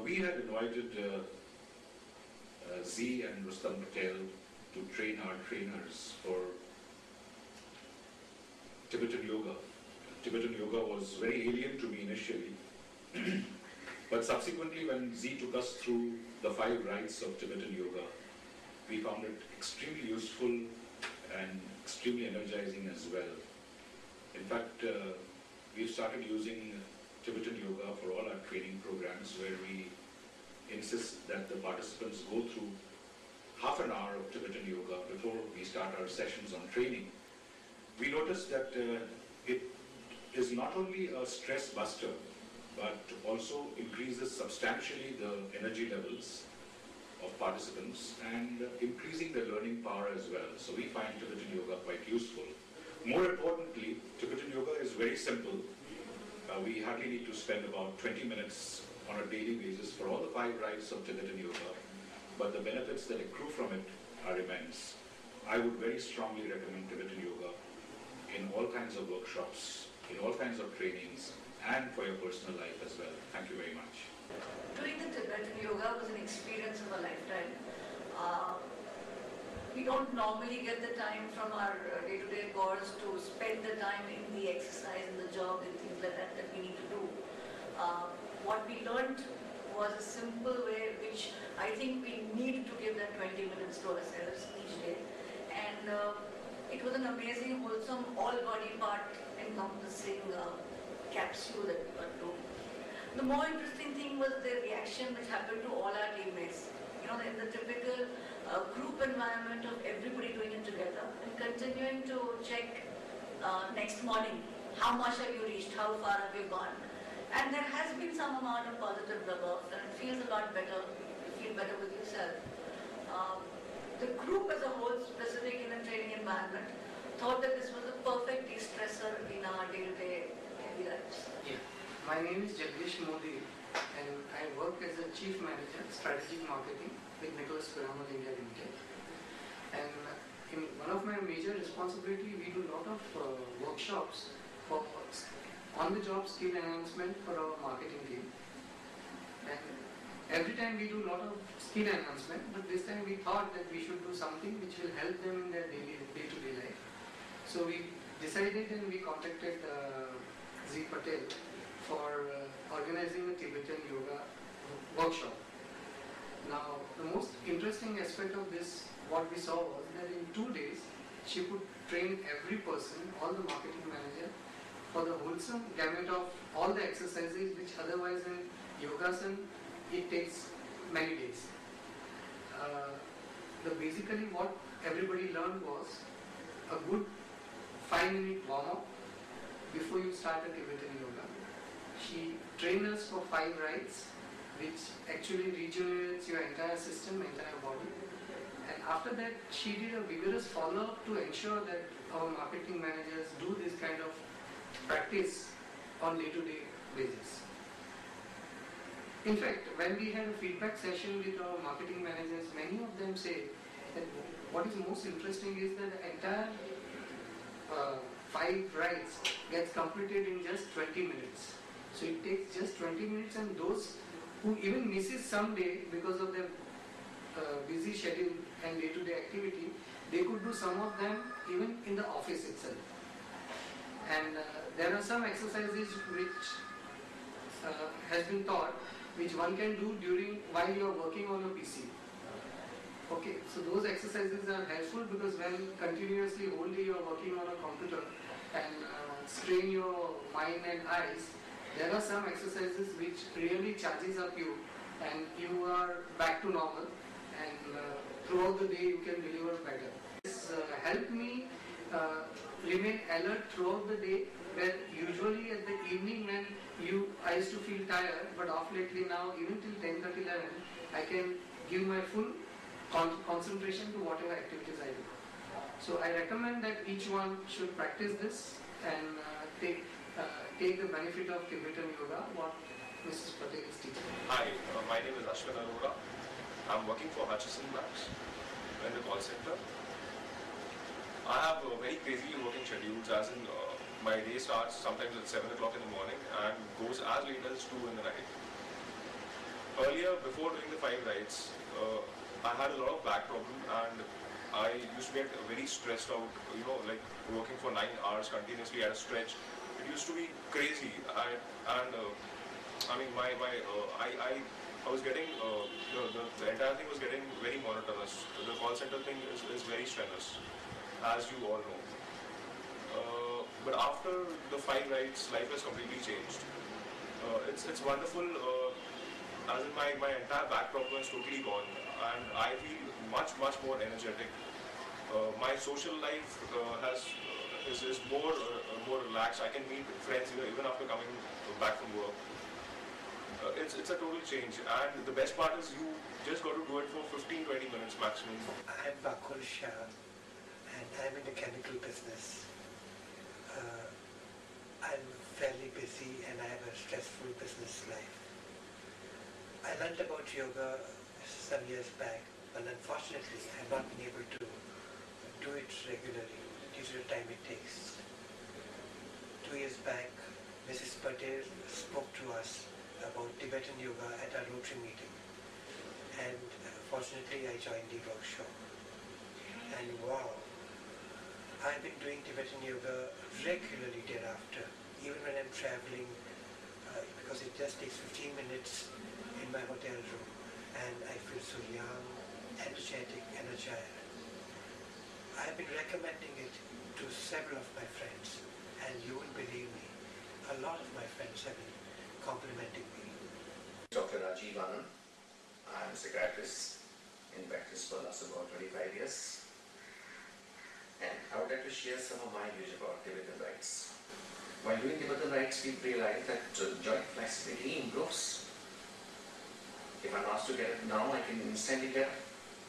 We had invited Z and Rustam Patel to train our trainers for Tibetan yoga. Tibetan yoga was very alien to me initially, but subsequently when Z took us through the 5 rites of Tibetan yoga, we found it extremely useful and extremely energizing as well. In fact, we've started using Tibetan yoga for all our training programs, where we insist that the participants go through half an hour of Tibetan yoga before we start our sessions on training. We noticed that it is not only a stress buster, but also increases substantially the energy levels of participants and increasing the learning power as well. So we find Tibetan yoga quite useful. More importantly, Tibetan yoga is very simple. We hardly need to spend about 20 minutes on a daily basis for all the 5 rites of Tibetan yoga, but the benefits that accrue from it are immense. I would very strongly recommend Tibetan yoga in all kinds of workshops, in all kinds of trainings, and for your personal life as well. Thank you very much. Doing the Tibetan yoga was an experience of a lifetime. We don't normally get the time from our day-to-day course to spend the time in the exercise and the jog and things like that that we need to do. What we learned was a simple way which I think we need to give that 20 minutes to ourselves each day. And it was an amazing, wholesome, all-body part encompassing capsule that we got to. The more interesting thing was the reaction which happened to all our teammates. You know, in the typical group environment of everybody doing it together and continuing to check next morning, how much have you reached, how far have you gone. And there has been some amount of positive rub-off and it feels a lot better, you feel better with yourself. The group as a whole, specific in a training environment, thought that this was a perfect de-stressor in our day-to-day daily lives. Yeah. My name is Jagdish Modi and I work as a Chief Manager, Strategic Marketing with Nicholas Piramal India Limited. And in one of my major responsibilities, we do a lot of workshops for on-the-job skill enhancement for our marketing team. And every time we do a lot of skill enhancement, but this time we thought that we should do something which will help them in their day-to-day life. So we decided and we contacted Z Patel for organizing a Tibetan yoga workshop. Now, the most interesting aspect of this, what we saw was that in 2 days, she could train every person, all the marketing manager, for the wholesome gamut of all the exercises which otherwise in yogasan, it takes many days. Basically what everybody learned was a good 5-minute warm-up before you start a Tibetan yoga. She trained us for 5 rites, which actually regenerates your entire system, entire body. And after that, she did a vigorous follow-up to ensure that our marketing managers do this kind of practice on day-to-day basis. In fact, when we had a feedback session with our marketing managers, many of them say that what is most interesting is that the entire 5 rites gets completed in just 20 minutes. So it takes just 20 minutes, and those who even misses some day because of their busy schedule and day-to-day activity, they could do some of them even in the office itself. And there are some exercises which has been taught, which one can do while you are working on a PC. Okay, so those exercises are helpful because when continuously whole day you are working on a computer and strain your mind and eyes, there are some exercises which really charges up you and you are back to normal, and throughout the day you can deliver better. This helped me remain alert throughout the day, where usually at the evening when I used to feel tired, but off lately now even till 10:30, 11 I can give my full concentration to whatever activities I do. So I recommend that each one should practice this and take the benefit of Tibetan yoga, what Mrs. Patel is teaching. Hi, my name is Ashwin Arora. I'm working for Hutchison Banks in the call center. I have very crazily working schedules, as in my day starts sometimes at 7 o'clock in the morning and goes as late as 2 in the night. earlier, before doing the 5 rides, I had a lot of back problem, and I used to get very stressed out, like working for 9 hours continuously at a stretch. It used to be crazy. I mean, I was getting, the entire thing was getting very monotonous. The call center thing is very strenuous, as you all know. But after the 5 rides, life has completely changed. It's wonderful, as in my entire back problem is totally gone, and I feel much more energetic. My social life is more relaxed. I can meet friends even after coming back from work. It's a total change, and the best part is you just got to do it for 15-20 minutes maximum. I'm Bakul Shah, and I'm in the chemical business. I'm fairly busy and I have a stressful business life. I learned about yoga some years back, but unfortunately I have not been able to do it regularly due to the time it takes. 2 years back, Mrs. Patel spoke to us about Tibetan yoga at our Rotary meeting, and fortunately I joined the workshop. And wow, I've been doing Tibetan yoga regularly thereafter, even when I'm traveling, because it just takes 15 minutes in my hotel room, and I feel so young, energetic, energized. I've been recommending it to several of my friends, and you won't believe me, a lot of my friends have been complimenting me. Dr. Rajiv Anand. I'm a psychiatrist in practice for last about 25 years. And I would like to share some of my views about Tibetan rites. While doing Tibetan rites, we realize that joint flexibility improves. If I'm asked to get it now, I can instantly get it.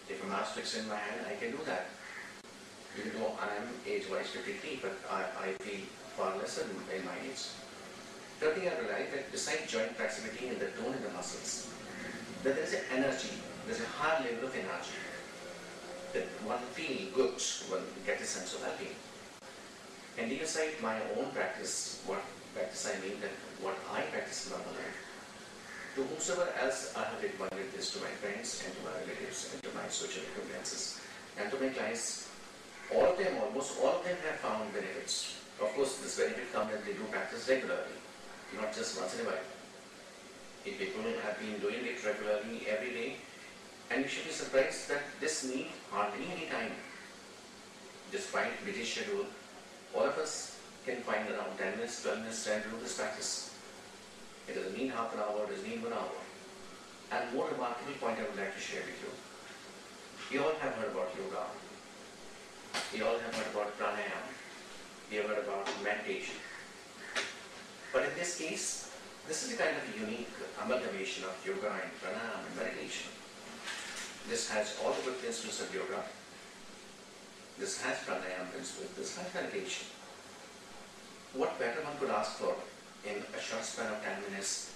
If I'm asked to extend my hand, I can do that. Even though I'm age-wise 53, but I feel far lesser in my age. Third thing I realized that besides joint flexibility and the tone in the muscles, that there is an energy, there's a high level of energy. That one feels good, one gets a sense of well-being. And leave aside my own practice, what practice I mean, that what I practice in my life, to whomsoever else I have recommended this, to my friends and to my relatives and to my social acquaintances and to my clients, almost all of them have found benefits. Of course, this benefit comes when they do practice regularly, not just once in a while. If people have been doing it regularly every day, and you should be surprised that this needs hardly any time. Despite busy schedule, all of us can find around 10 minutes, 12 minutes time to do this practice. It doesn't mean half an hour, it doesn't mean 1 hour. And one remarkable point I would like to share with you. You all have heard about yoga. You all have heard about pranayama. You have heard about meditation. But in this case, this is a kind of unique amalgamation of yoga and pranayama and meditation. This has all the good principles of yoga. This has pranayama principles. This has meditation. What better one could ask for in a short span of 10 minutes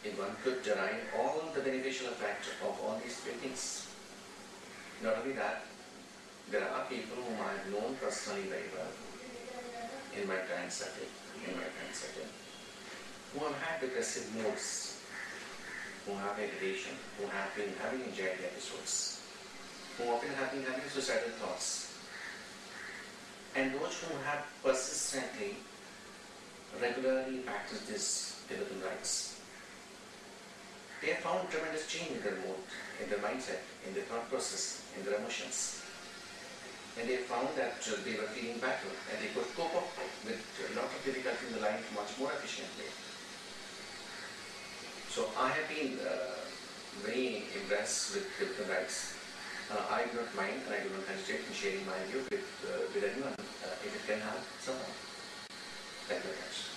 if one could derive all the beneficial effect of all these three things? Not only that, there are people whom I have known personally very well in my client setting, who have had depressive moods, who have meditation, who have been having anxiety episodes, who often have been having suicidal thoughts, and those who have persistently, regularly practiced these Tibetan rites. They have found tremendous change in their mood, in their mindset, in their thought process, in their emotions. And they found that they were feeling better and they could cope up with a lot of difficulty in the life much more efficiently. So I have been very impressed with Tibetan rites. I do not mind and I do not hesitate in sharing my view with anyone if it can help someone. Thank you very much.